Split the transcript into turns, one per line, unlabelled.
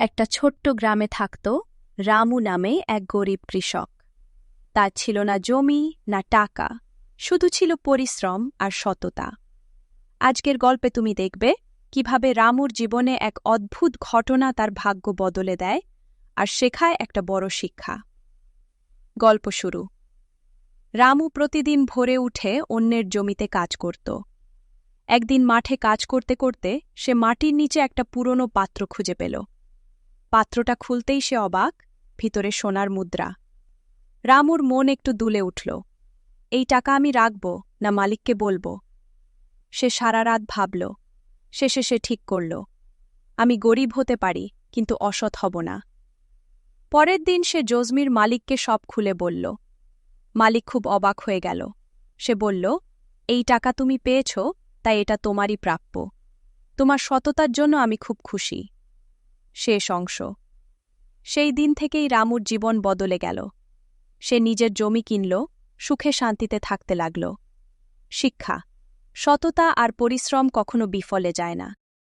একটা ছোট্ট গ্রামে থাকত রামু নামে এক গরিব কৃষক। তার ছিল না জমি না টাকা, শুধু ছিল পরিশ্রম আর সততা। আজকের গল্পে তুমি দেখবে কিভাবে রামুর জীবনে এক অদ্ভুত ঘটনা তার ভাগ্য বদলে দেয় আর শেখায় একটা বড় শিক্ষা। গল্প শুরু। রামু প্রতিদিন ভোরে উঠে অন্যের জমিতে কাজ করত। একদিন মাঠে কাজ করতে করতে সে মাটির নিচে একটা পুরনো পাত্র খুঁজে পেল। পাত্রটা খুলতেই সে অবাক, ভিতরে সোনার মুদ্রা। রামুর মন একটু দুলে উঠল। এই টাকা আমি রাখব না মালিককে বলবো? সে সারা রাত ভাবল। শেষে সে ঠিক করল, আমি গরিব হতে পারি কিন্তু অসৎ হব না। পরের দিন সে জজমির মালিককে সব খুলে বলল। মালিক খুব অবাক হয়ে গেল। সে বলল, এই টাকা তুমি পেয়েছ, তাই এটা তোমারই প্রাপ্য। তোমার সততার জন্য আমি খুব খুশি। শেষ অংশ। সেই দিন থেকেই রামুর জীবন বদলে গেল। সে নিজের জমি কিনল, সুখে শান্তিতে থাকতে লাগল। শিক্ষা: সততা আর পরিশ্রম কখনো বিফলে যায় না।